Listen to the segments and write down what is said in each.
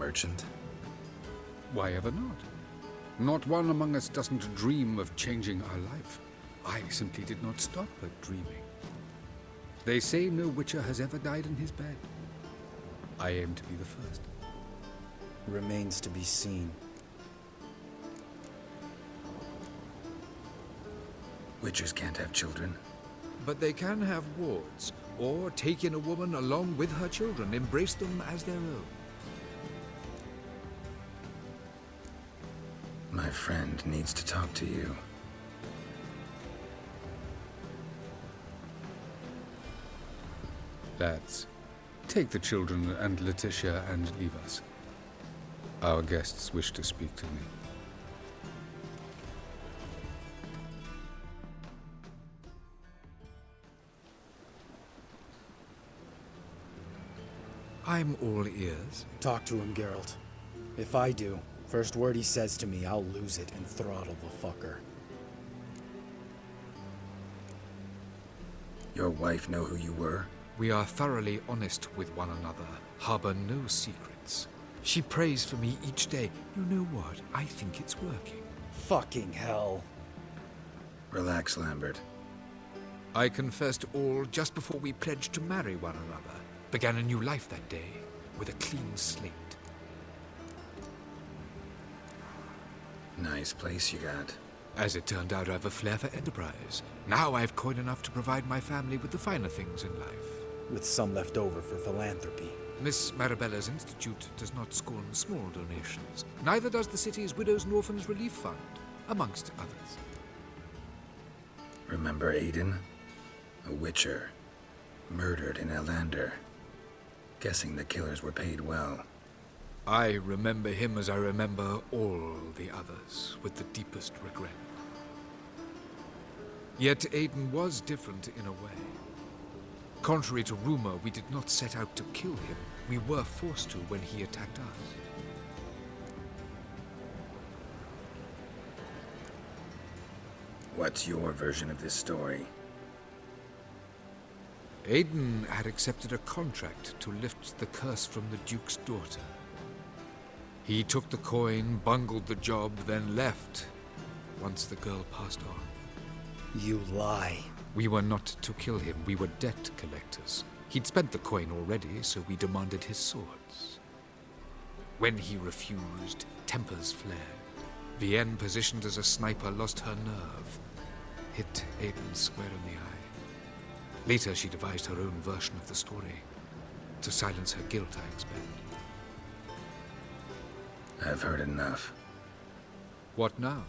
merchant? Why ever not? Not one among us doesn't dream of changing our life. I simply did not stop at dreaming. They say no witcher has ever died in his bed. I aim to be the first. Remains to be seen. Witchers can't have children. But they can have wards, or take in a woman along with her children, embrace them as their own. My friend needs to talk to you. Lads, take the children and Letitia and leave us. Our guests wish to speak to me. I'm all ears. Talk to him, Geralt. If I do, first word he says to me, I'll lose it and throttle the fucker. Your wife know who you were? We are thoroughly honest with one another, harbor no secrets. She prays for me each day. You know what? I think it's working. Fucking hell. Relax, Lambert. I confessed all just before we pledged to marry one another. Began a new life that day, with a clean slate. Nice place you got. As it turned out, I have a flair for enterprise. Now I have coin enough to provide my family with the finer things in life. With some left over for philanthropy. Miss Marabella's institute does not scorn small donations. Neither does the city's Widows and Orphans Relief Fund, amongst others. Remember Aiden? A witcher. Murdered in Elander. Guessing the killers were paid well. I remember him as I remember all the others, with the deepest regret. Yet Aiden was different in a way. Contrary to rumor, we did not set out to kill him. We were forced to when he attacked us. What's your version of this story? Aiden had accepted a contract to lift the curse from the Duke's daughter. He took the coin, bungled the job, then left, once the girl passed on. You lie. We were not to kill him, we were debt collectors. He'd spent the coin already, so we demanded his swords. When he refused, tempers flared. Vienne, positioned as a sniper, lost her nerve. Hit Aiden square in the eye. Later, she devised her own version of the story. To silence her guilt, I expect. I've heard enough. What now?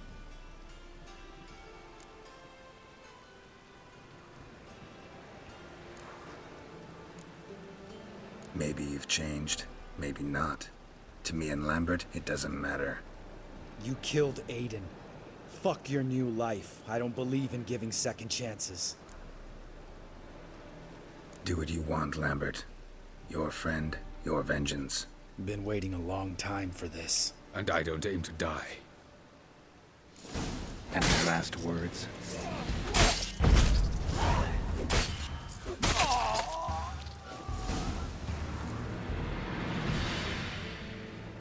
Maybe you've changed, maybe not. To me and Lambert, it doesn't matter. You killed Aiden. Fuck your new life. I don't believe in giving second chances. Do what you want, Lambert. Your friend, your vengeance. Been waiting a long time for this. And I don't aim to die. Any last words?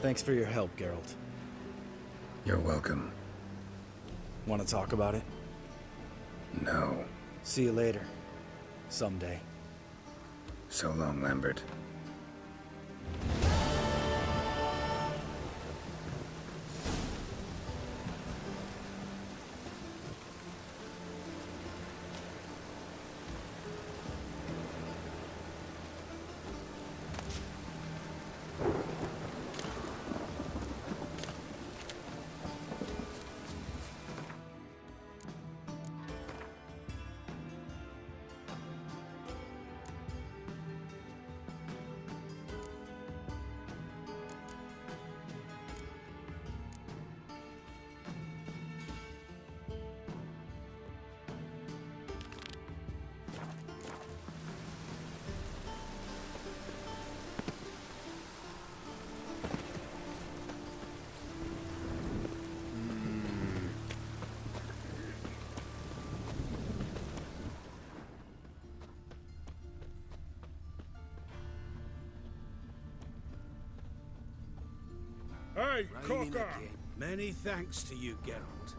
Thanks for your help, Geralt. You're welcome. Want to talk about it? No. See you later. Someday. So long, Lambert. Hey, Rein in cocker! again. Many thanks to you, Geralt.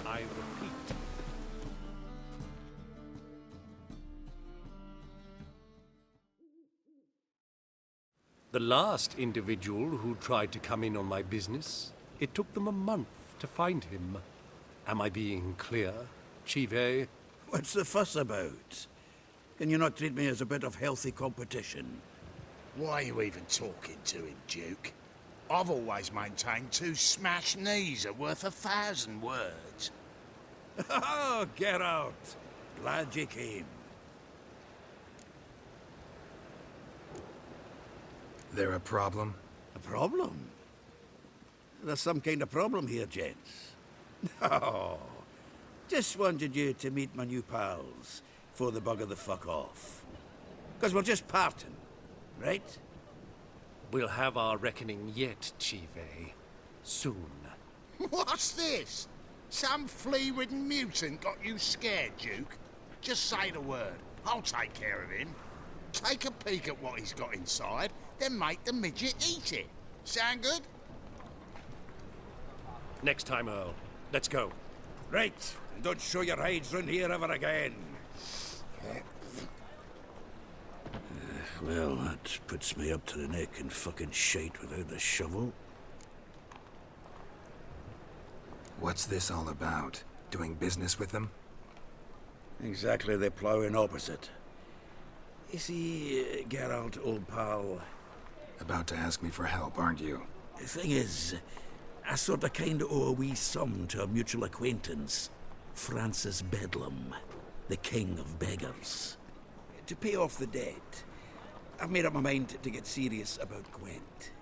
I repeat. The last individual who tried to come in on my business, it took them a month to find him. Am I being clear, Chive? What's the fuss about? Can you not treat me as a bit of healthy competition? Why are you even talking to him, Duke? I've always maintained 2 smashed knees are worth 1,000 words. Oh, Geralt! Glad you came. There a problem? A problem? There's some kind of problem here, gents. No. Just wanted you to meet my new pals before they bugger the fuck off. Because we're just parting, right? We'll have our reckoning yet, Chive. Soon. What's this? Some flea-ridden mutant got you scared, Duke? Just say the word. I'll take care of him. Take a peek at what he's got inside, then make the midget eat it. Sound good? Next time, Earl. Let's go. Right. And don't show your hides round here ever again. Well, that puts me up to the neck in fucking shite without the shovel. What's this all about? Doing business with them? Exactly the ploughing opposite. You see, Geralt, old pal, About to ask me for help, aren't you? the thing is, I sort of kind of owe a wee sum to a mutual acquaintance, Francis Bedlam, the king of beggars. To pay off the debt, I've made up my mind to get serious about Gwent.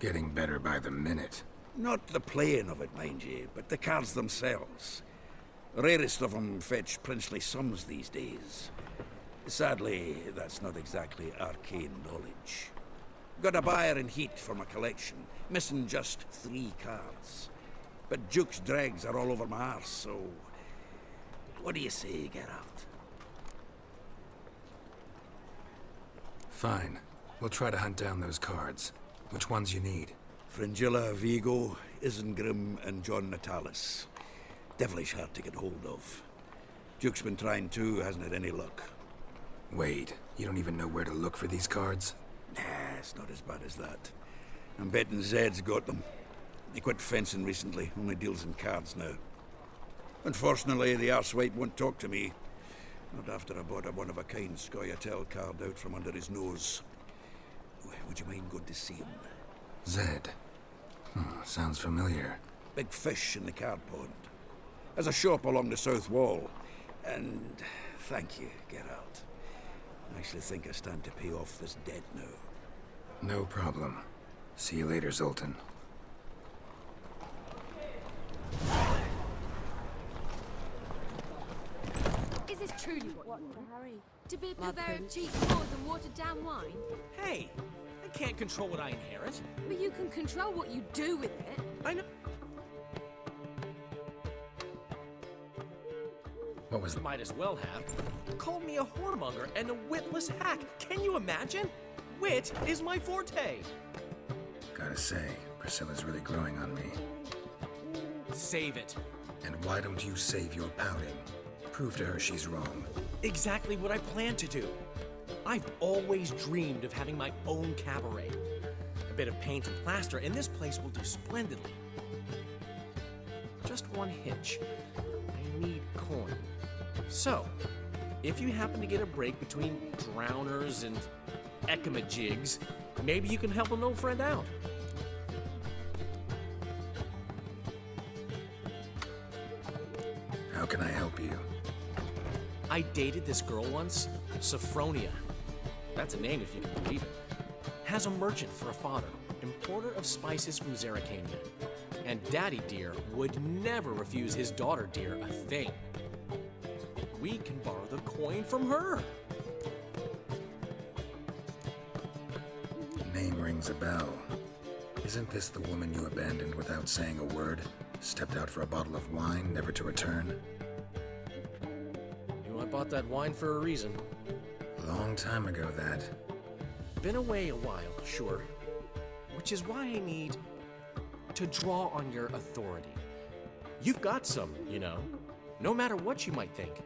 Getting better by the minute. Not the playing of it, mind you, but the cards themselves. Rarest of them fetch princely sums these days. Sadly, that's not exactly arcane knowledge. Got a buyer in heat for my collection, missing just 3 cards. But Duke's dregs are all over my arse, so... What do you say, Geralt? Fine. We'll try to hunt down those cards. Which ones you need? Fringilla, Vigo, Isengrim, and John Natalis. Devilish hard to get hold of. Duke's been trying too, hasn't had any luck. Wait, you don't even know where to look for these cards? Nah, it's not as bad as that. I'm betting Zed's got them. He quit fencing recently, only deals in cards now. Unfortunately, the arsewipe won't talk to me. Not after I bought a one-of-a-kind Scoia'tael card out from under his nose. Would you mind going to see him? Zed. Sounds familiar. Big fish in the card pond. There's a shop along the south wall. And thank you, Geralt. I actually think I stand to pay off this debt now. No problem. See you later, Zoltan. Is this truly what you want? Harry? To be a purveyor of cheap clothes and watered-down wine? Hey, I can't control what I inherit. But you can control what you do with it. I know. What was Might as well have. Called me a whoremonger and a witless hack. Can you imagine? Wit is my forte. Gotta say, Priscilla's really growing on me. Save it. And why don't you save your pouting? Prove to her she's wrong. Exactly what I plan to do. I've always dreamed of having my own cabaret. A bit of paint and plaster, and this place will do splendidly. Just one hitch. I need coin. So, if you happen to get a break between drowners and ekamajigs, maybe you can help an old friend out. How can I help you? I dated this girl once, Sophronia. That's a name if you can believe it. Has a merchant for a father, importer of spices from Zerrikania. And Daddy Dear would never refuse his daughter Dear a thing. We can borrow the coin from her. Name rings a bell. Isn't this the woman you abandoned without saying a word? Stepped out for a bottle of wine, never to return? You know, I bought that wine for a reason. Long time ago, that. Been away a while, sure. Which is why I need to draw on your authority. You've got some, you know, no matter what you might think.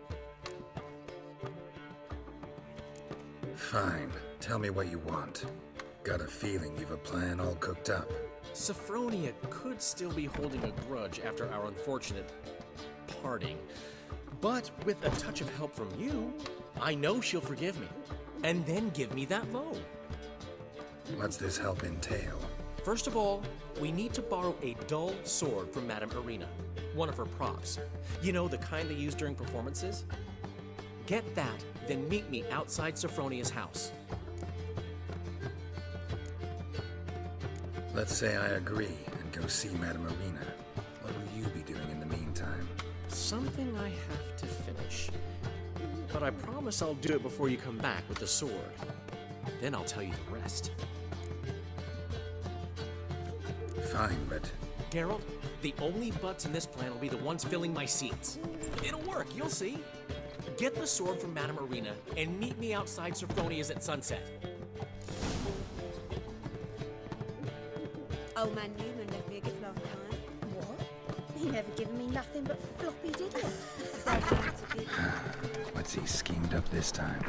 Fine. Tell me what you want. Got a feeling you've a plan all cooked up. Sophronia could still be holding a grudge after our unfortunate parting. But with a touch of help from you, I know she'll forgive me. And then give me that loan. What's this help entail? First of all, we need to borrow a dull sword from Madame Irina, one of her props. You know, the kind they use during performances? Get that, then meet me outside Sophronia's house. Let's say I agree and go see Madame Irina. What will you be doing in the meantime? Something I have to finish. But I promise I'll do it before you come back with the sword. Then I'll tell you the rest. Fine, but... Geralt, the only butts in this plan will be the ones filling my seats. It'll work, you'll see. Get the sword from Madame Irina and meet me outside Sophronia's at sunset. Old man Newman left me a gift last night. What? He never given me nothing but floppy, did he? What's he schemed up this time?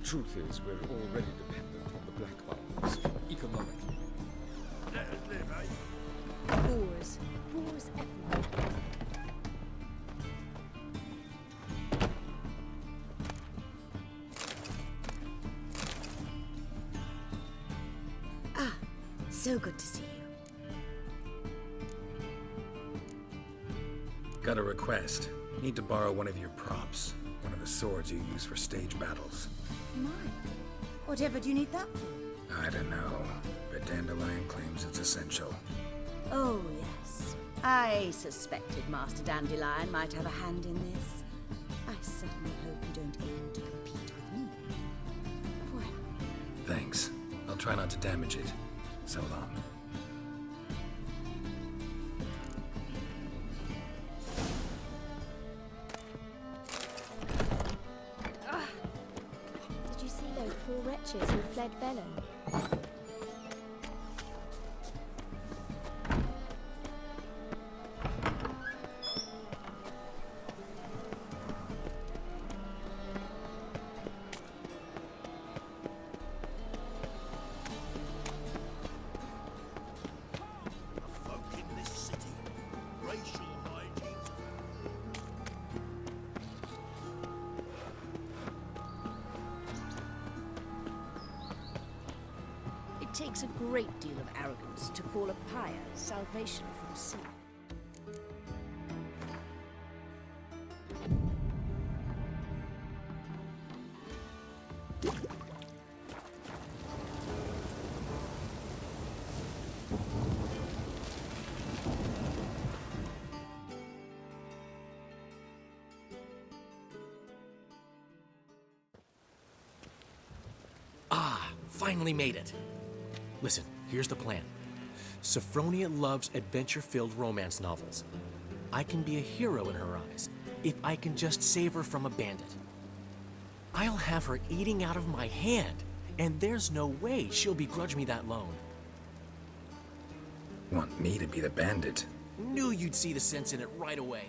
Truth is, we're already dependent on the Black Markets, economically. Wars. Wars everywhere. Ah, so good to see you. Got a request. Need to borrow one of your props. One of the swords you use for stage battles. Mine? Whatever do you need that for? I don't know, but Dandelion claims it's essential. Oh, yes. I suspected Master Dandelion might have a hand in this. I certainly hope you don't aim to compete with me. Well, Thanks. I'll try not to damage it. So long. Did you see those poor wretches who fled Velen? Folk in this city. Racial hygiene. it takes a great deal of arrogance to call a pyre salvation from sin. Finally made it. Listen, here's the plan. Sophronia loves adventure-filled romance novels. I can be a hero in her eyes if I can just save her from a bandit. I'll have her eating out of my hand, and there's no way she'll begrudge me that loan. Want me to be the bandit? Knew you'd see the sense in it right away.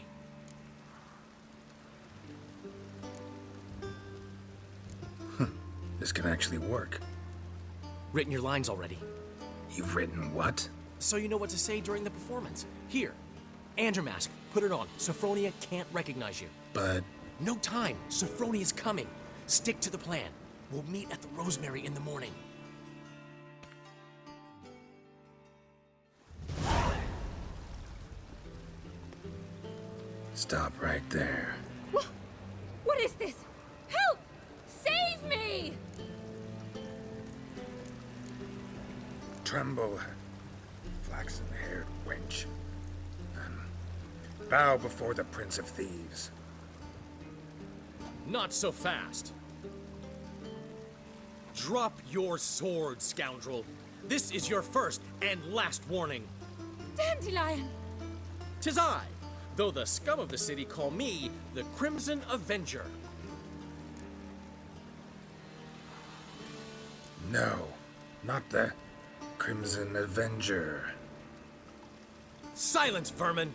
This could actually work. Written your lines already. You've written what? So you know what to say during the performance. Here, and your mask. Put it on. Sophronia can't recognize you. But... No time. Sophronia's coming. Stick to the plan. We'll meet at the Rosemary in the morning. Stop right there. What is this? Help! Save me! Tremble, flaxen-haired wench. Bow before the Prince of Thieves. Not so fast. Drop your sword, scoundrel. This is your first and last warning. Dandelion! 'Tis I, though the scum of the city call me the Crimson Avenger. No, not the Crimson Avenger. Silence, vermin!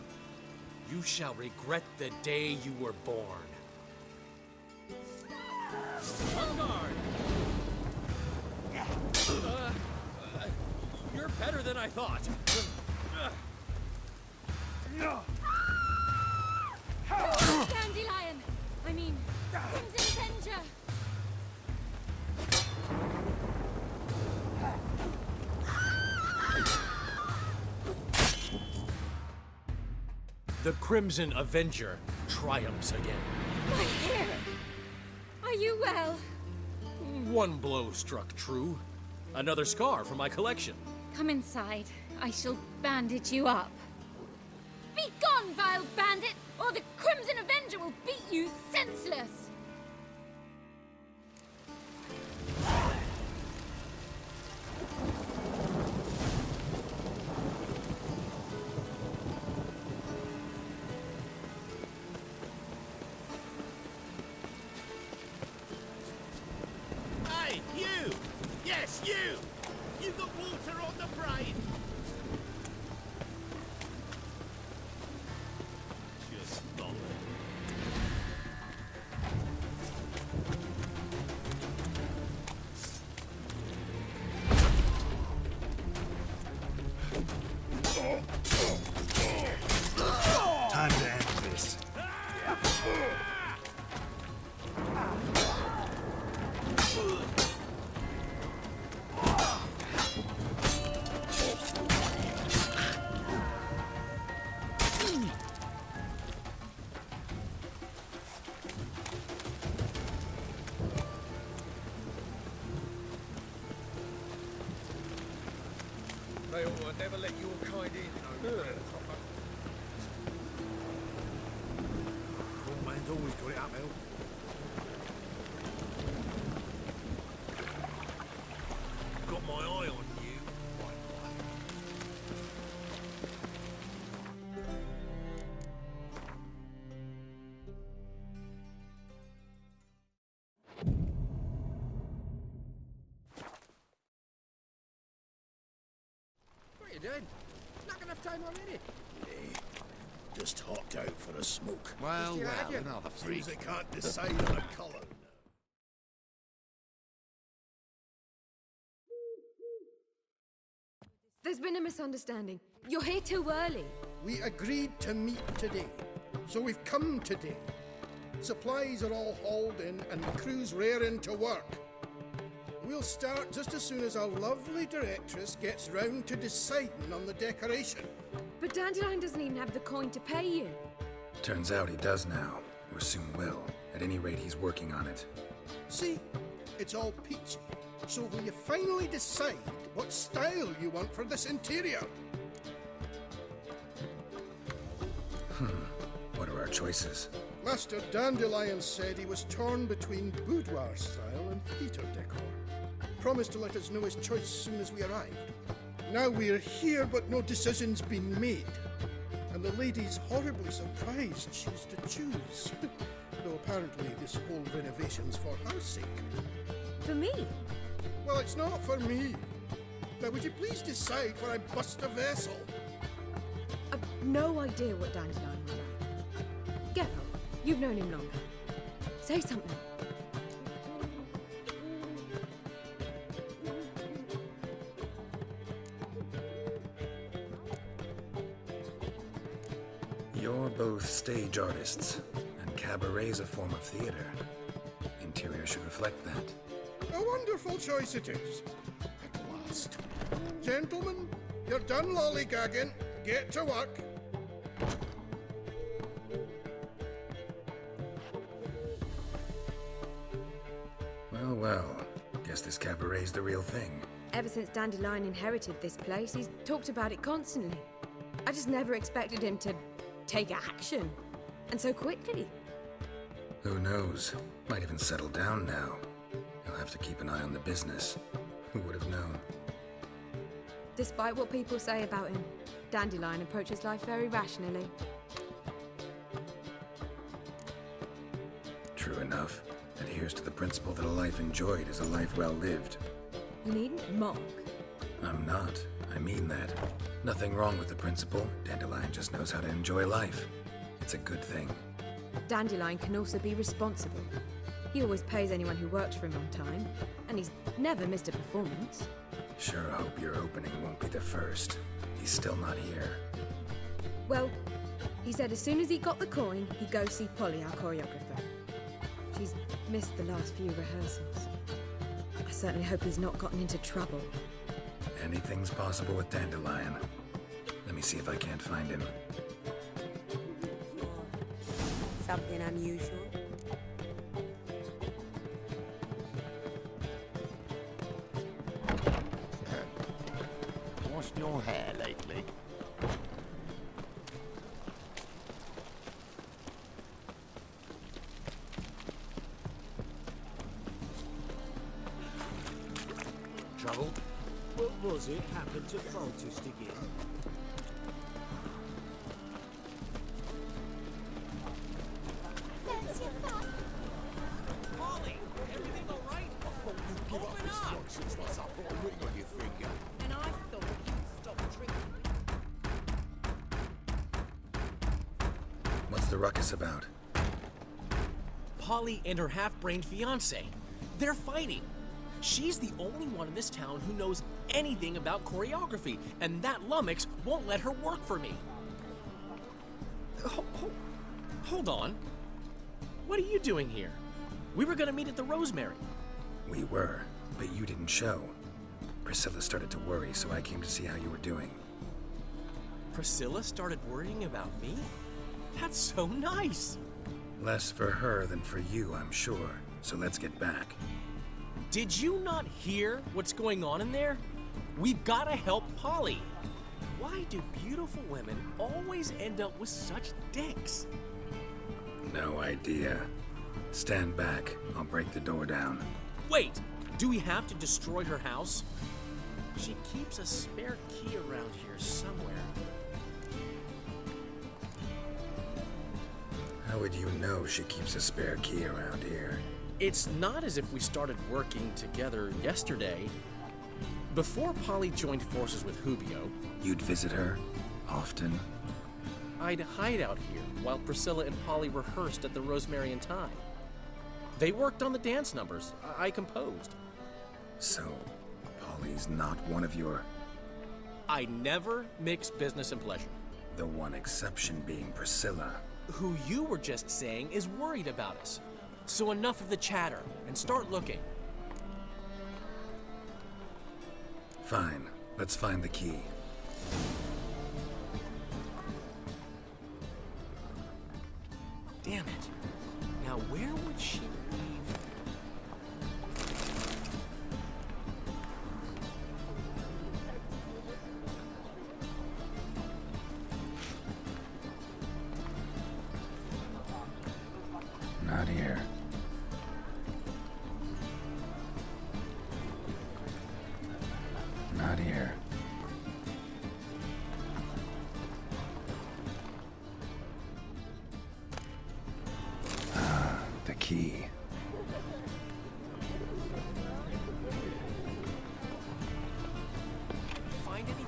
You shall regret the day you were born. On guard! You're better than I thought. Dandelion! I mean, Crimson Avenger! The Crimson Avenger triumphs again. My hair! Are you well? One blow struck true. Another scar from my collection. Come inside. I shall bandage you up. Be gone, vile bandit, or the Crimson Avenger will beat you senseless! Hey, you! Yes, you! You got water on the brain! Just stop it. Time to end this. They ought to never let your kind in. No. Old man's always got it uphill. Got my eye on you. What are you doing? Not enough time already. Just hopped out for a smoke. Well, Another freak. Seems they can't decide on a colour. There's been a misunderstanding. You're here too early. We agreed to meet today, so we've come today. Supplies are all hauled in and the crew's raring to work. We'll start just as soon as our lovely directress gets round to deciding on the decoration. But Dandelion doesn't even have the coin to pay you. Turns out he does now, or soon will. At any rate, he's working on it. See, it's all peachy. So will you finally decide what style you want for this interior? What are our choices? Master Dandelion said he was torn between boudoir style and theatre decor. Promised to let us know his choice as soon as we arrived. Now we're here, but no decision's been made. And the lady's horribly surprised she's to choose. Though apparently this whole renovation's for her sake. For me? Well, it's not for me. Now, would you please decide where I bust a vessel? I've no idea what Dandelion would like. Get up. You've known him longer. Say something. both stage artists, and cabaret's a form of theater. Interior should reflect that. A wonderful choice it is. At last. Gentlemen, you're done lollygagging. Get to work. Well, well. Guess this cabaret's the real thing. Ever since Dandelion inherited this place, he's talked about it constantly. I just never expected him to take action. And so quickly. Who knows? Might even settle down now. He'll have to keep an eye on the business. Who would have known? Despite what people say about him, Dandelion approaches life very rationally. True enough. Adheres to the principle that a life enjoyed is a life well lived. You needn't mock. I'm not. I mean that. Nothing wrong with the principle. Dandelion just knows how to enjoy life. It's a good thing. Dandelion can also be responsible. He always pays anyone who works for him on time, and he's never missed a performance. Sure hope your opening won't be the first. He's still not here. Well, he said as soon as he got the coin, he'd go see Polly, our choreographer. She's missed the last few rehearsals. I certainly hope he's not gotten into trouble. Anything's possible with Dandelion. Let me see if I can't find him. Something unusual? Washed your hair lately? Trouble? What was it happened to Foltest again? Molly, everything all right? Open up! Nonsense, what's up? Got a ring on your finger. And I thought you'd stop drinking. What's the ruckus about? Polly and her half-brained fiancé. They're fighting. She's the only one in this town who knows anything about choreography, and that lummox won't let her work for me. Hold on. What are you doing here? We were gonna meet at the Rosemary. We were, but you didn't show. Priscilla started to worry, so I came to see how you were doing. Priscilla started worrying about me? That's so nice. Less for her than for you, I'm sure. So let's get back. Did you not hear what's going on in there? We've got to help Polly. Why do beautiful women always end up with such dicks? No idea. Stand back. I'll break the door down. Wait, do we have to destroy her house? She keeps a spare key around here somewhere. How would you know she keeps a spare key around here? It's not as if we started working together yesterday. Before Polly joined forces with Hubio, You'd visit her? Often? I'd hide out here while Priscilla and Polly rehearsed at the Rosemary and Thyme. They worked on the dance numbers I composed. So, Polly's not one of your... I never mix business and pleasure. The one exception being Priscilla. Who you were just saying is worried about us. So enough of the chatter, and start looking. Fine. Let's find the key. Damn it. Now where would she be? Not here. Not here. Ah, the key. Find anything?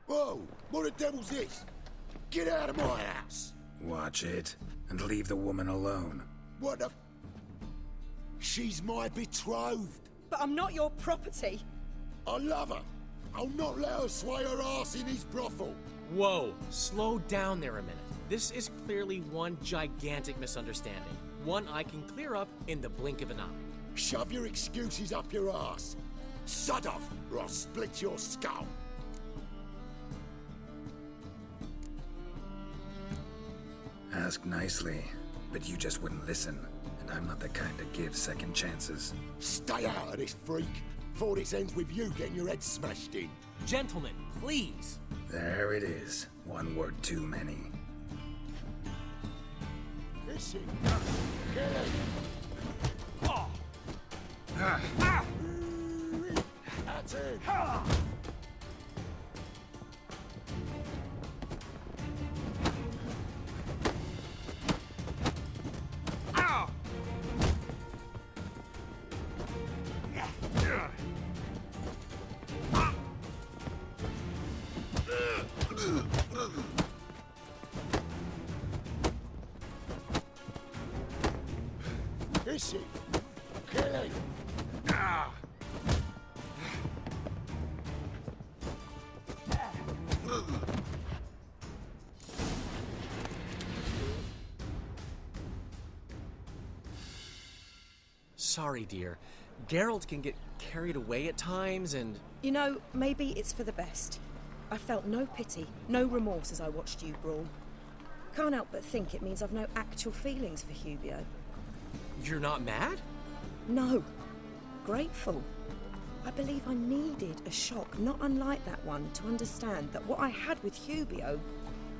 Whoa! What the devil's this? Get out of my house! Watch it, and leave the woman alone. What the... She's my betrothed. But I'm not your property. I love her. I'll not let her sway her ass in his brothel. Whoa, slow down there a minute. This is clearly one gigantic misunderstanding. One I can clear up in the blink of an eye. Shove your excuses up your ass. Sod off, or I'll split your skull. Ask nicely, but you just wouldn't listen. And I'm not the kind to give second chances. Stay out of this, freak, before this ends with you getting your head smashed in. Gentlemen, please. There it is. One word too many. Is it? Kill him! Oh. That's it! Is it? Kill him! Sorry, dear. Geralt can get carried away at times and... You know, maybe it's for the best. I felt no pity, no remorse as I watched you brawl. Can't help but think it means I've no actual feelings for Hubio. You're not mad? No. Grateful. I believe I needed a shock not unlike that one to understand that what I had with Hubio,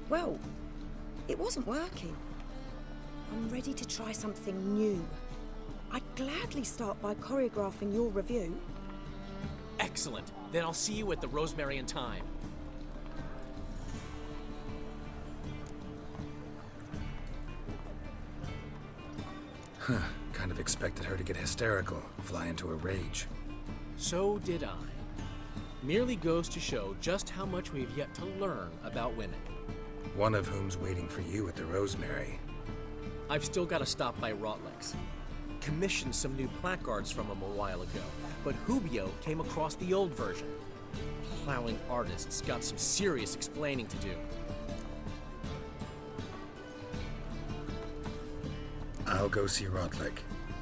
well, it wasn't working. I'm ready to try something new. I'd gladly start by choreographing your review. Excellent. Then I'll see you at the Rosemary and Thyme. Huh. Kind of expected her to get hysterical, fly into a rage. So did I. Merely goes to show just how much we've yet to learn about women. One of whom's waiting for you at the Rosemary. I've still got to stop by Rotlick's. Commissioned some new placards from him a while ago, but Hubio came across the old version. Plowing artists got some serious explaining to do. I'll go see Rotlick.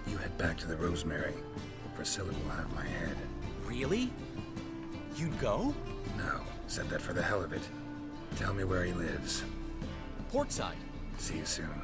You head back to the Rosemary, or Priscilla will have my head. Really? You'd go? No, said that for the hell of it. Tell me where he lives. Portside. See you soon.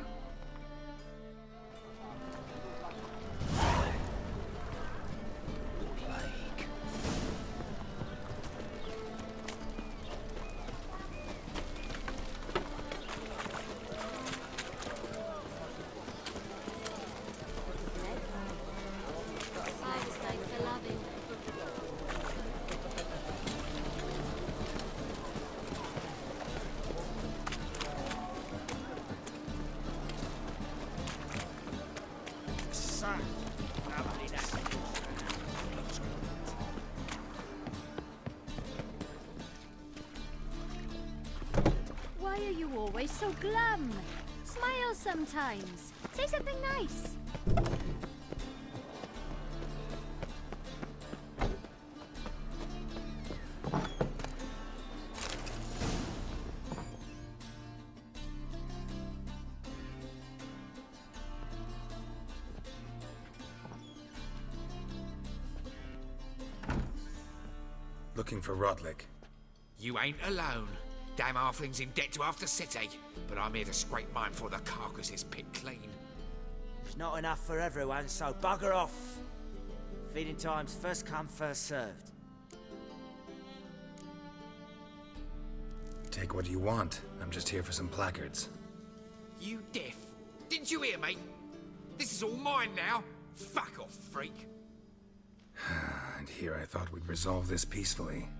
Why are you always so glum? Smile sometimes. Say something nice. Looking for Rotlick. You ain't alone. Damn halfling's in debt to half the city, but I'm here to scrape mine before the carcass is picked clean. It's not enough for everyone, so bugger off. Feeding time's first come, first served. Take what you want. I'm just here for some placards. You deaf? Didn't you hear me? This is all mine now. Fuck off, freak. And here I thought we'd resolve this peacefully.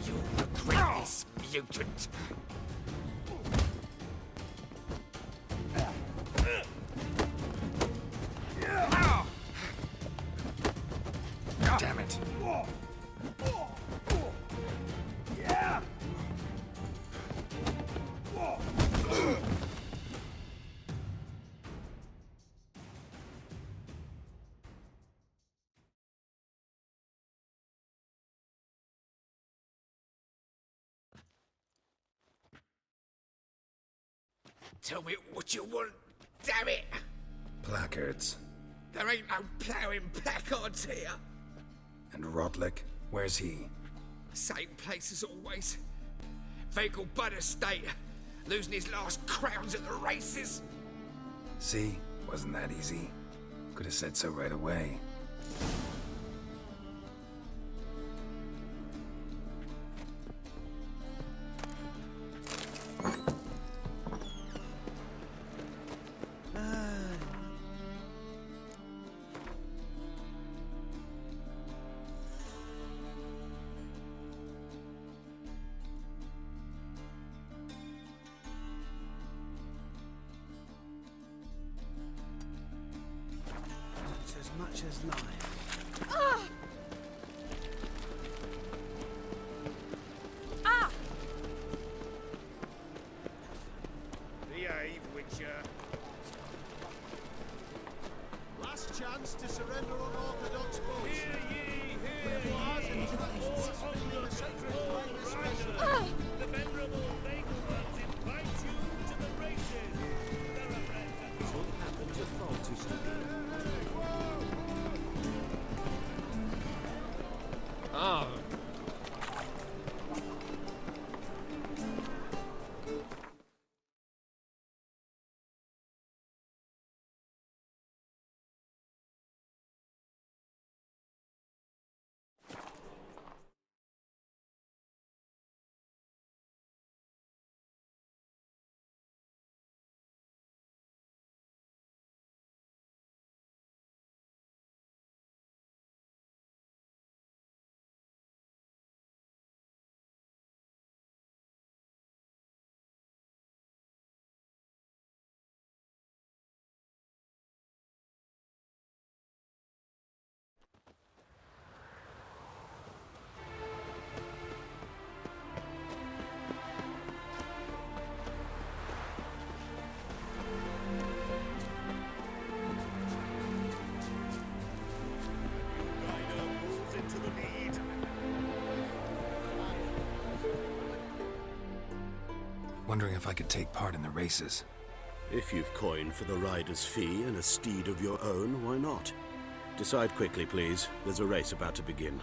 You'll regret this, mutant. Damn it. Tell me what you want, damn it! Placards. There ain't no ploughing placards here. And Rotlick? Where's he? Same place as always. Vehicle Bud Estate. Losing his last crowns at the races. See? Wasn't that easy? Could have said so right away. As much as life. Ah! Ah! Behave, Witcher. Last chance to surrender unorthodox boats. Hear ye, hear The venerable Vagelmans invite you to the races. What happened to Faltus to be? Ah. Wondering if I could take part in the races. If you've coin for the rider's fee and a steed of your own, why not? Decide quickly, please. There's a race about to begin.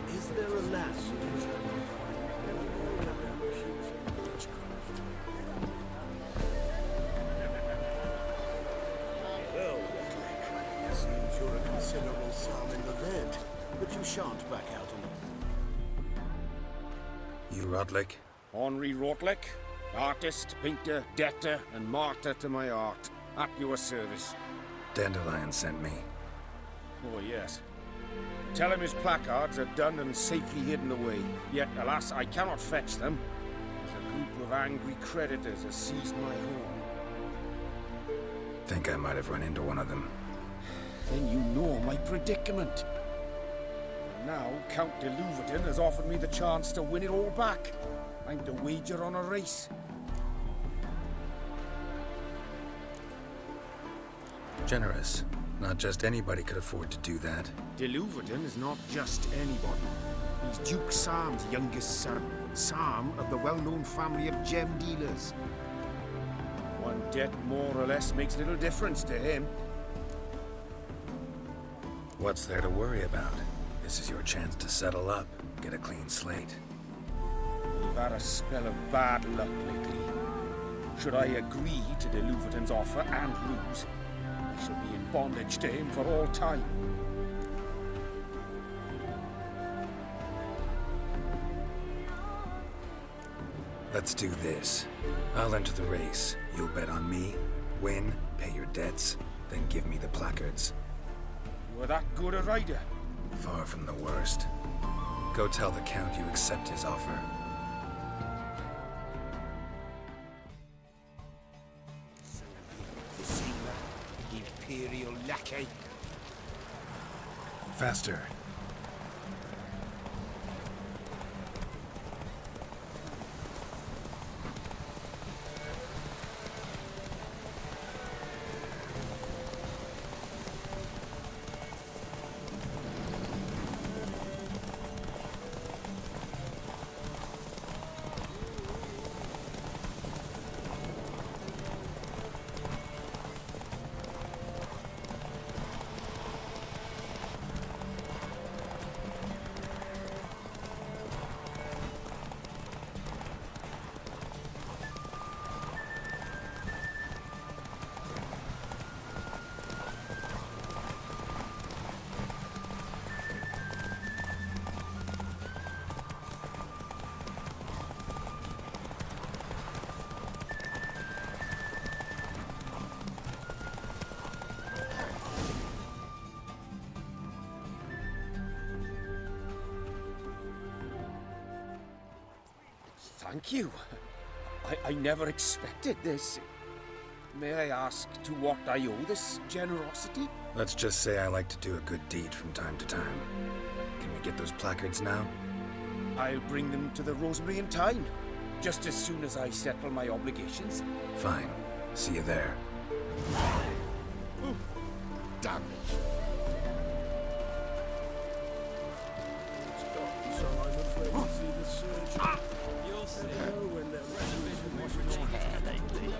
Is there a lass? Well, Rotlick, seems you're a considerable sum in the red, but you shan't back out on You Rotlick? Henri Rotlick, artist, painter, debtor, and martyr to my art. At your service. Dandelion sent me. Oh, yes. Tell him his placards are done and safely hidden away. Yet, alas, I cannot fetch them, as a group of angry creditors has seized my home. Think I might have run into one of them. Then you know my predicament. And now, Count de Louverton has offered me the chance to win it all back. I'm to wager on a race. Generous. Not just anybody could afford to do that. De Louverton is not just anybody. He's Duke Sam's youngest son. Sam of the well-known family of gem dealers. One debt more or less makes little difference to him. What's there to worry about? This is your chance to settle up, get a clean slate. We've had a spell of bad luck lately. Should I agree to de Louverton's offer and lose, I shall be in bondage to him for all time. Let's do this. I'll enter the race. You'll bet on me, win, pay your debts, then give me the placards. You're that good a rider? Far from the worst. Go tell the Count you accept his offer. Imperial lackey. Faster. Thank you. I never expected this. May I ask to what I owe this generosity? Let's just say I like to do a good deed from time to time. Can we get those placards now? I'll bring them to the Rosemary in time, just as soon as I settle my obligations. Fine. See you there. Damn it. So I'm afraid to see the surgeon. You'll see. When they're ready to wash your hair lately.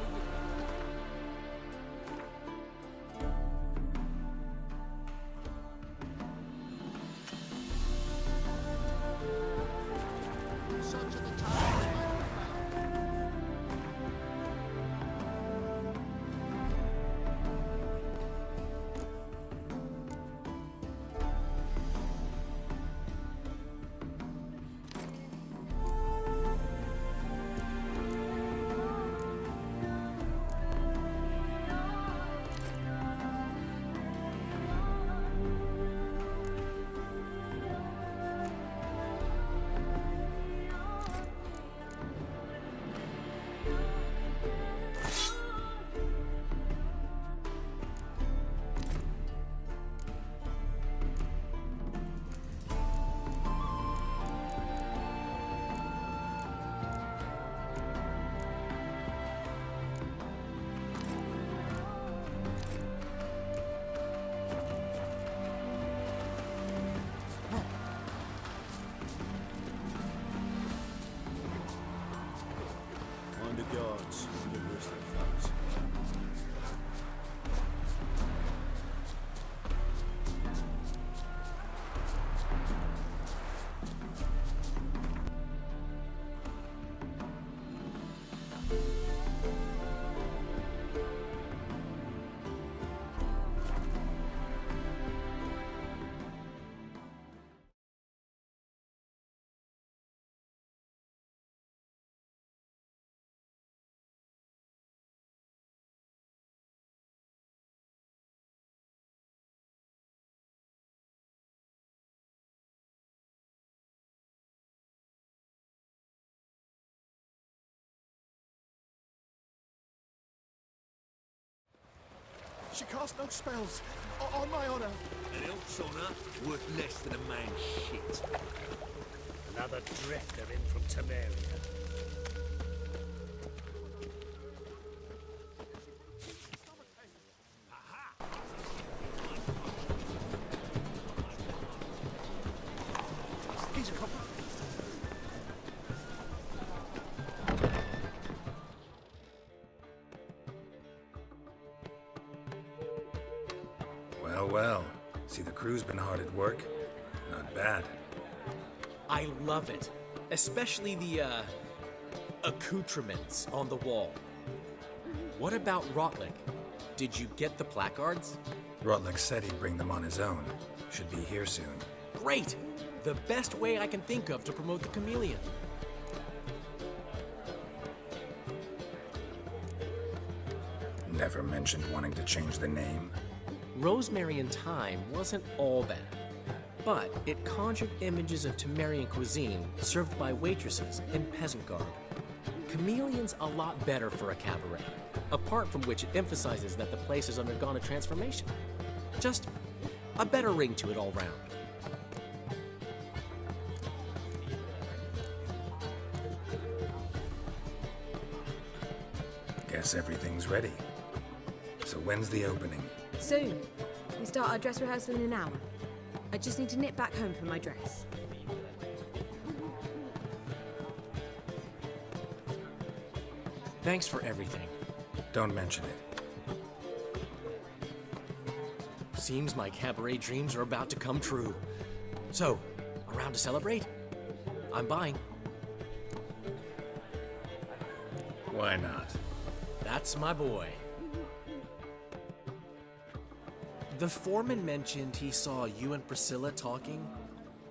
Guards, deliver us their funds. She cast no spells. On my honor. An elf's honor worth less than a man's shit. Another drifter in from Temeria. Well. See, the crew's been hard at work. Not bad. I love it. Especially the, accoutrements on the wall. What about Rotlick? Did you get the placards? Rotlick said he'd bring them on his own. Should be here soon. Great! The best way I can think of to promote the chameleon. Never mentioned wanting to change the name. Rosemary in Time wasn't all bad, but it conjured images of Temerian cuisine served by waitresses in peasant garb. Chameleon's a lot better for a cabaret, apart from which it emphasizes that the place has undergone a transformation. Just a better ring to it all round. Guess everything's ready. So when's the opening? Soon. We start our dress rehearsal in an hour. I just need to nip back home for my dress. Thanks for everything. Don't mention it. Seems my cabaret dreams are about to come true. So, around to celebrate? I'm buying. Why not? That's my boy. The foreman mentioned he saw you and Priscilla talking.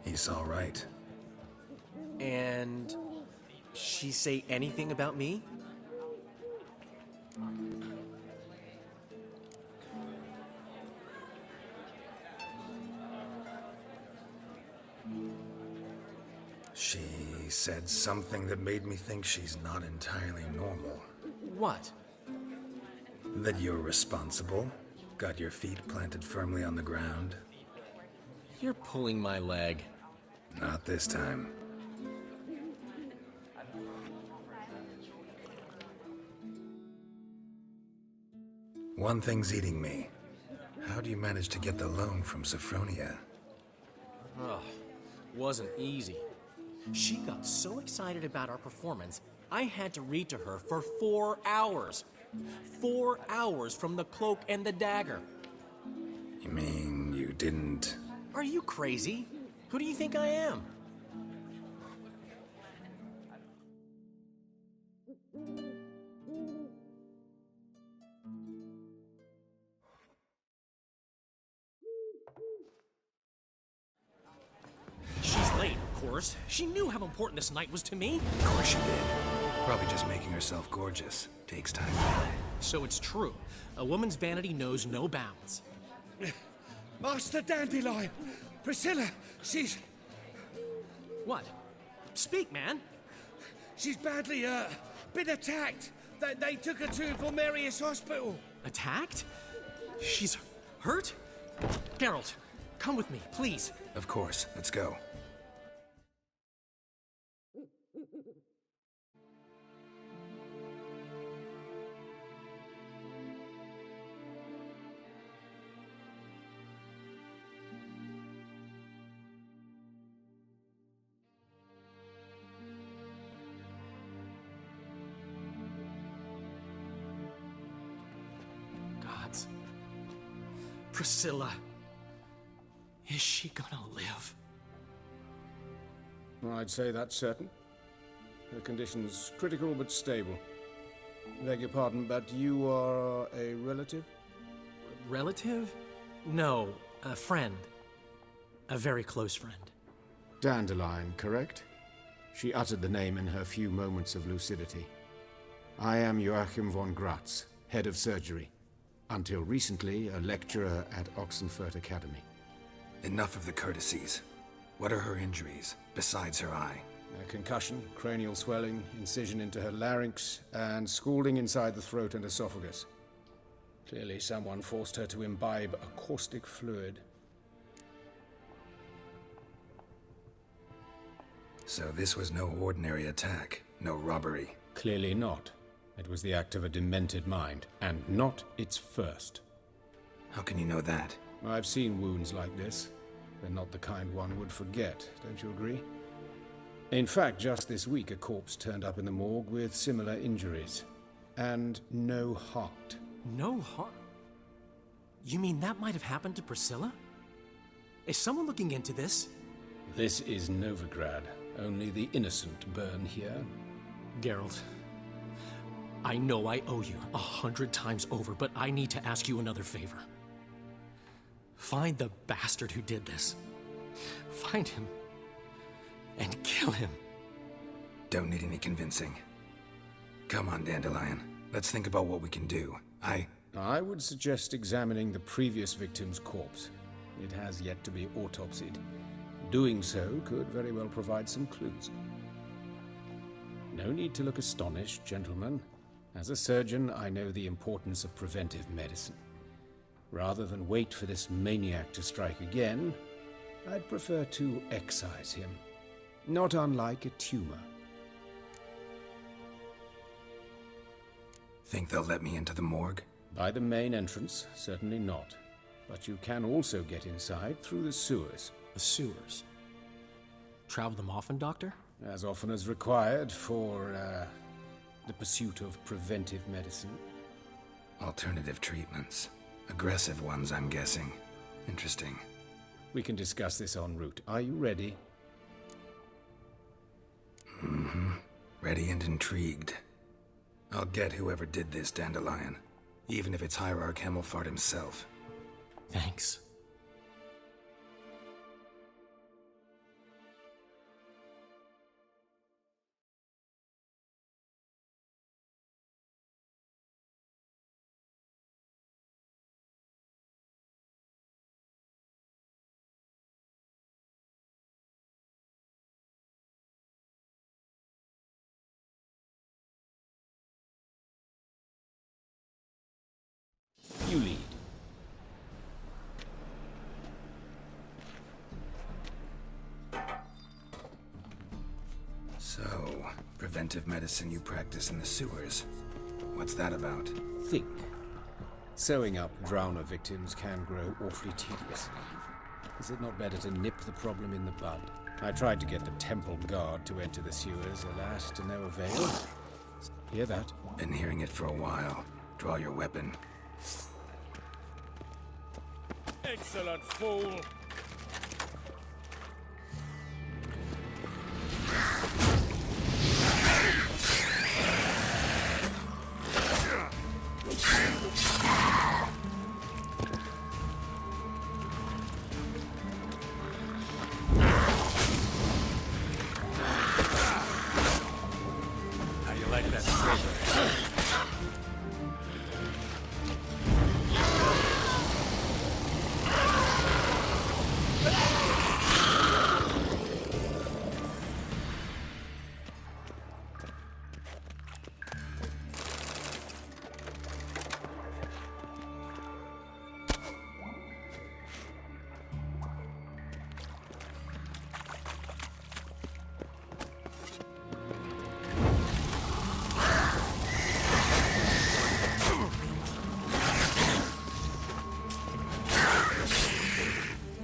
He's all right. And she say anything about me? She He said something that made me think she's not entirely normal. What? That you're responsible, got your feet planted firmly on the ground. You're pulling my leg. Not this time. One thing's eating me. How do you manage to get the loan from Sophronia? Ugh, wasn't easy. She got so excited about our performance, I had to read to her for 4 hours. 4 hours from the Cloak and the Dagger. You mean you didn't... Are you crazy? Who do you think I am? She's late, of course. She knew how important this night was to me. Of course she did. Probably just making herself gorgeous. Takes time. So it's true. A woman's vanity knows no bounds. Master Dandelion! Priscilla, she's... What? Speak, man. She's badly, been attacked. They took her to Vulmerius Hospital. Attacked? She's hurt? Geralt, come with me, please. Of course. Let's go. Gods. Priscilla. Is she gonna live? I'd say that's certain. Her condition's critical but stable. Beg your pardon, but you are a relative? Relative? No, a friend. A very close friend. Dandelion, correct? She uttered the name in her few moments of lucidity. I am Joachim von Gratz, head of surgery. Until recently, a lecturer at Oxenfurt Academy. Enough of the courtesies. What are her injuries, besides her eye? A concussion, cranial swelling, incision into her larynx, and scalding inside the throat and esophagus. Clearly someone forced her to imbibe a caustic fluid. So this was no ordinary attack, no robbery. Clearly not. It was the act of a demented mind, and not its first. How can you know that? I've seen wounds like this. They're not the kind one would forget, don't you agree? In fact, just this week a corpse turned up in the morgue with similar injuries. And no heart. No heart? You mean that might have happened to Priscilla? Is someone looking into this? This is Novigrad. Only the innocent burn here. Geralt, I know I owe you 100 times over, but I need to ask you another favor. Find the bastard who did this. Find him and kill him. Don't need any convincing. Come on, Dandelion. Let's think about what we can do. I would suggest examining the previous victim's corpse. It has yet to be autopsied. Doing so could very well provide some clues. No need to look astonished, gentlemen. As a surgeon, I know the importance of preventive medicine. Rather than wait for this maniac to strike again, I'd prefer to excise him. Not unlike a tumor. Think they'll let me into the morgue? By the main entrance, certainly not. But you can also get inside through the sewers. The sewers? Travel them often, Doctor? As often as required for, the pursuit of preventive medicine. Alternative treatments. Aggressive ones, I'm guessing. Interesting. We can discuss this en route. Are you ready? Mm-hmm. Ready and intrigued. I'll get whoever did this, Dandelion. Even if it's Hierarch Hemmelfart himself. Thanks. You lead. So, preventive medicine you practice in the sewers. What's that about? Think. Sewing up drowner victims can grow awfully tedious. Is it not better to nip the problem in the bud? I tried to get the temple guard to enter the sewers, alas, to no avail. Hear that? Been hearing it for a while. Draw your weapon. Excellent fool! How you like that saber?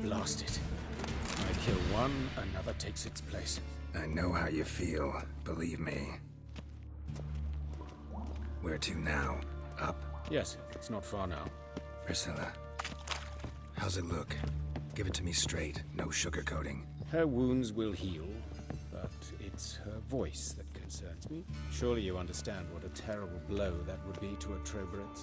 Blast it. I kill one, another takes its place. I know how you feel, believe me. Where to now? Up? Yes, it's not far now. Priscilla, how's it look? Give it to me straight, no sugarcoating. Her wounds will heal, but it's her voice that concerns me. Surely you understand what a terrible blow that would be to a Troberet.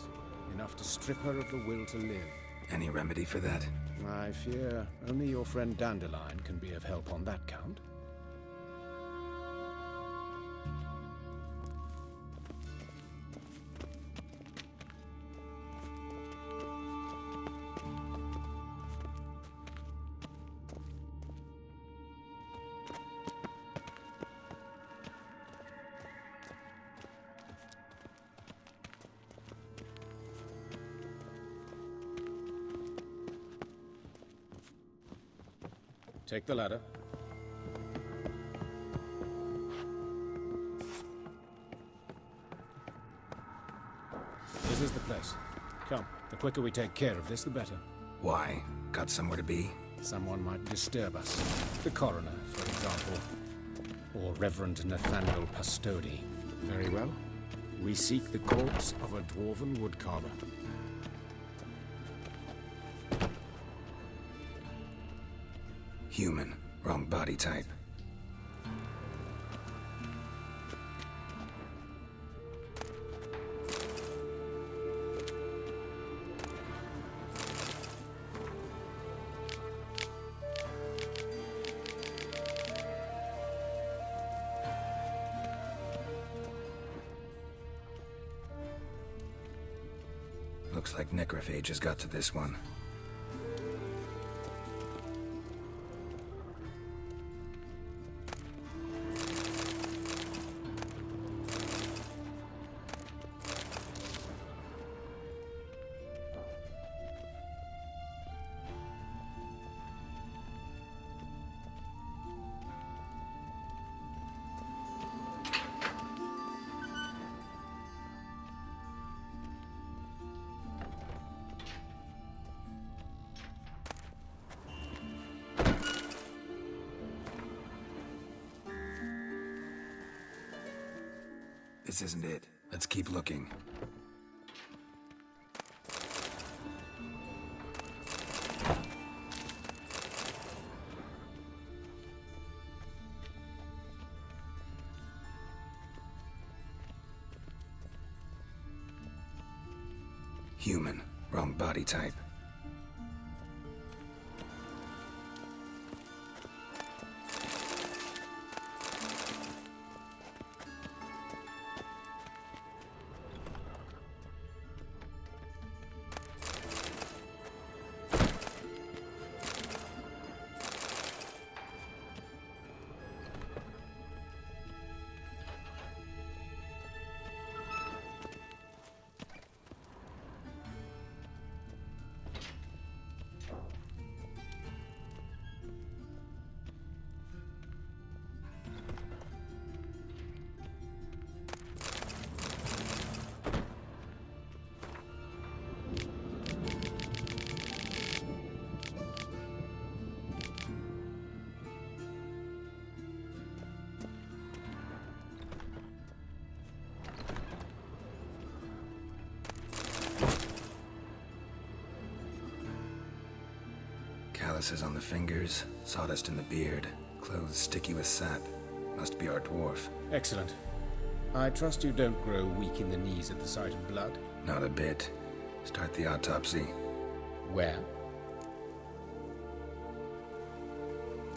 Enough to strip her of the will to live. Any remedy for that? I fear only your friend Dandelion can be of help on that count. Take the ladder. This is the place. Come, the quicker we take care of this, the better. Why? Got somewhere to be? Someone might disturb us. The coroner, for example. Or Reverend Nathaniel Pastodi. Very well. We seek the corpse of a dwarven woodcarver. Human. Wrong body type. Looks like necrophages got to this one. This isn't it. Let's keep looking. Human. Wrong body type. Calluses on the fingers, sawdust in the beard, clothes sticky with sap. Must be our dwarf. Excellent. I trust you don't grow weak in the knees at the sight of blood. Not a bit. Start the autopsy. Where?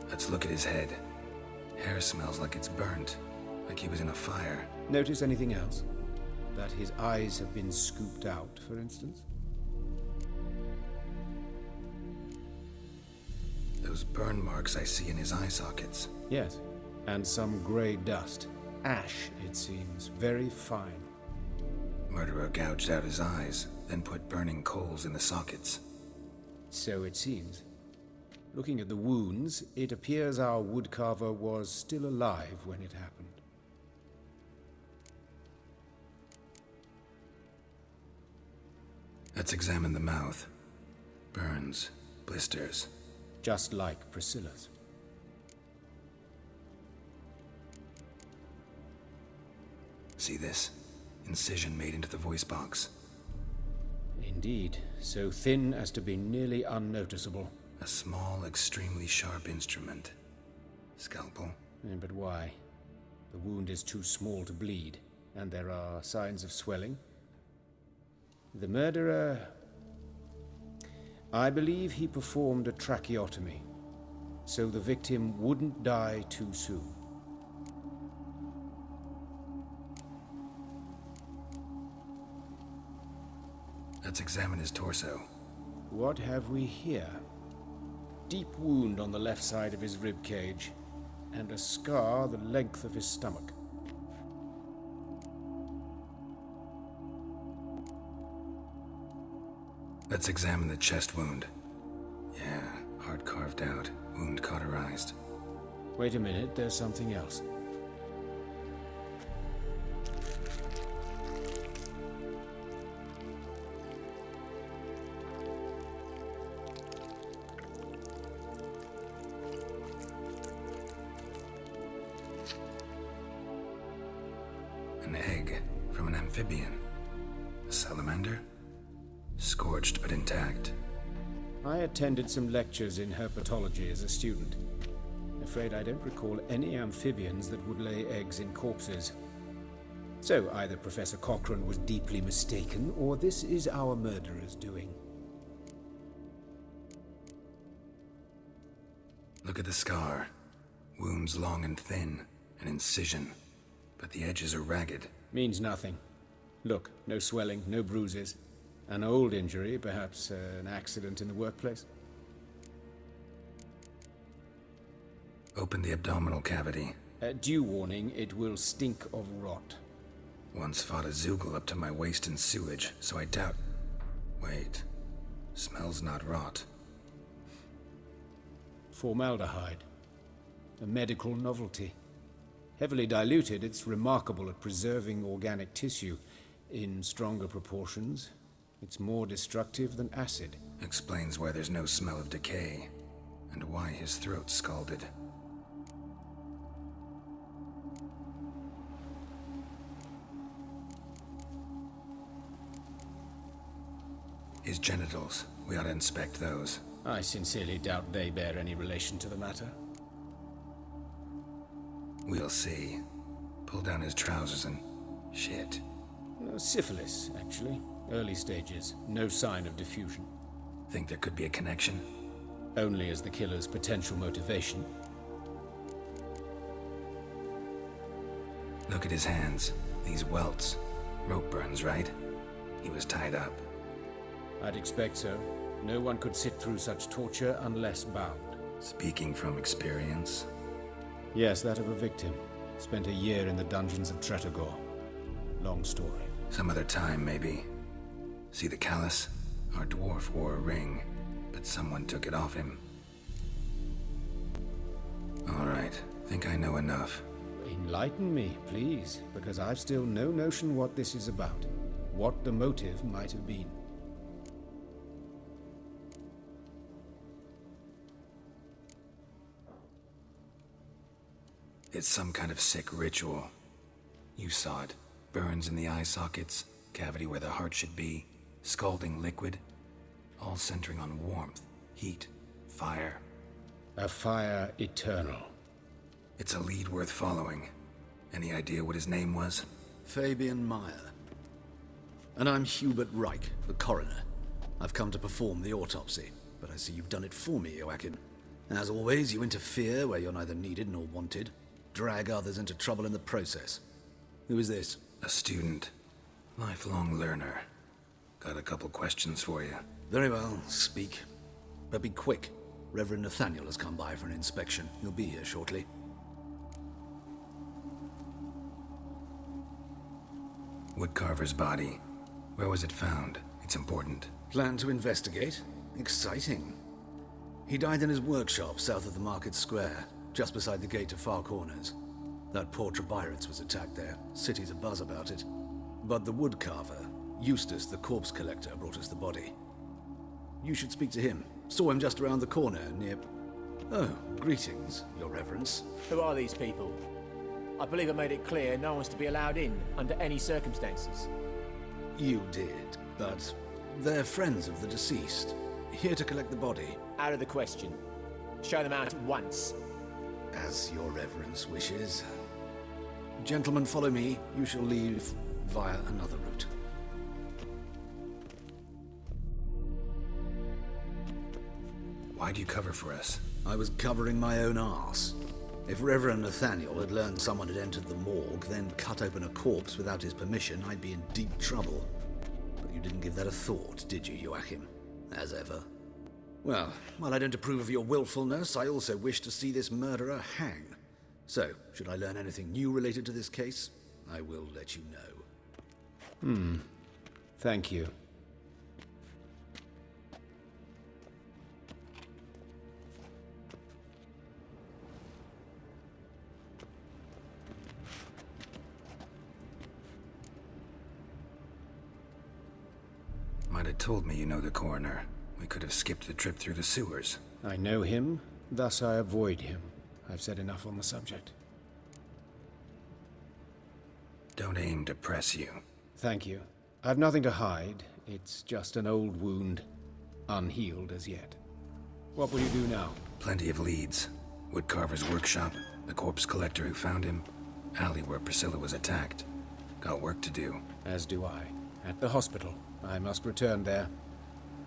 Let's look at his head. Hair smells like it's burnt, like he was in a fire. Notice anything else? That his eyes have been scooped out, for instance? Those burn marks I see in his eye sockets. Yes, and some grey dust. Ash, it seems. Very fine. Murderer gouged out his eyes, then put burning coals in the sockets. So it seems. Looking at the wounds, it appears our woodcarver was still alive when it happened. Let's examine the mouth. Burns, blisters. Just like Priscilla's. See this? Incision made into the voice box. Indeed, so thin as to be nearly unnoticeable. A small, extremely sharp instrument. Scalpel. But why? The wound is too small to bleed, and there are signs of swelling. The murderer... I believe he performed a tracheotomy, so the victim wouldn't die too soon. Let's examine his torso. What have we here? Deep wound on the left side of his rib cage, and a scar the length of his stomach. Let's examine the chest wound. Yeah, heart carved out, wound cauterized. Wait a minute, there's something else. An egg from an amphibian. A salamander? Scorched but intact. I attended some lectures in herpetology as a student. Afraid I don't recall any amphibians that would lay eggs in corpses. So either Professor Cochrane was deeply mistaken, or this is our murderer's doing. Look at the scar. Wounds long and thin, an incision. But the edges are ragged. Means nothing. Look, no swelling, no bruises. An old injury, perhaps an accident in the workplace. Open the abdominal cavity. Due warning, it will stink of rot. Once fought a Zoogle up to my waist in sewage, so I doubt... Wait. Smells not rot. Formaldehyde. A medical novelty. Heavily diluted, it's remarkable at preserving organic tissue. In stronger proportions, it's more destructive than acid. Explains why there's no smell of decay, and why his throat's scalded. His genitals. We ought to inspect those. I sincerely doubt they bear any relation to the matter. We'll see. Pull down his trousers and... shit. Syphilis, actually. Early stages. No sign of diffusion. Think there could be a connection? Only as the killer's potential motivation. Look at his hands. These welts. Rope burns, right? He was tied up. I'd expect so. No one could sit through such torture unless bound. Speaking from experience? Yes, that of a victim. Spent a year in the dungeons of Tretogor. Long story. Some other time, maybe. See the callus? Our dwarf wore a ring, but someone took it off him. All right, think I know enough. Enlighten me, please, because I've still no notion what this is about. What the motive might have been. It's some kind of sick ritual. You saw it. Burns in the eye sockets, cavity where the heart should be, scalding liquid, all centering on warmth, heat, Fire. A fire eternal. It's a lead worth following. Any idea what his name was? Fabian Meyer. And I'm Hubert Reich, the coroner. I've come to perform the autopsy, but I see you've done it for me, Joachim. As always, you interfere where you're neither needed nor wanted. Drag others into trouble in the process. Who is this? A student. Lifelong learner. Got a couple questions for you. Very well, speak. But be quick. Reverend Nathaniel has come by for an inspection. He'll be here shortly. Woodcarver's body. Where was it found? It's important. Plan to investigate? Exciting. He died in his workshop south of the Market Square, just beside the gate to Far Corners. That poor Trebyritz was attacked there. City's abuzz about it. But the woodcarver, Eustace the corpse collector, brought us the body. You should speak to him. Saw him just around the corner near... Oh, greetings, your reverence. Who are these people? I believe I made it clear no one's to be allowed in under any circumstances. You did, but they're friends of the deceased. Here to collect the body. Out of the question. Show them out at once. As your reverence wishes. Gentlemen, follow me. You shall leave via another route. Why'd you cover for us? I was covering my own arse. If Reverend Nathaniel had learned someone had entered the morgue, then cut open a corpse without his permission, I'd be in deep trouble. But you didn't give that a thought, did you, Joachim? As ever. Well, while I don't approve of your willfulness, I also wish to see this murderer hang. So, should I learn anything new related to this case, I will let you know. Thank you. Might have told me you know the coroner. We could have skipped the trip through the sewers. I know him, thus I avoid him. I've said enough on the subject. Don't aim to press you. Thank you. I've nothing to hide. It's just an old wound, unhealed as yet. What will you do now? Plenty of leads. Woodcarver's workshop, the corpse collector who found him, alley where Priscilla was attacked. Got work to do. As do I. At the hospital. I must return there.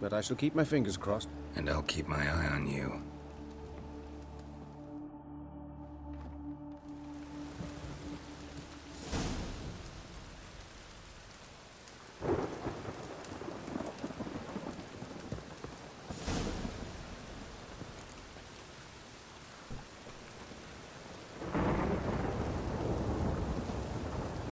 But I shall keep my fingers crossed. And I'll keep my eye on you.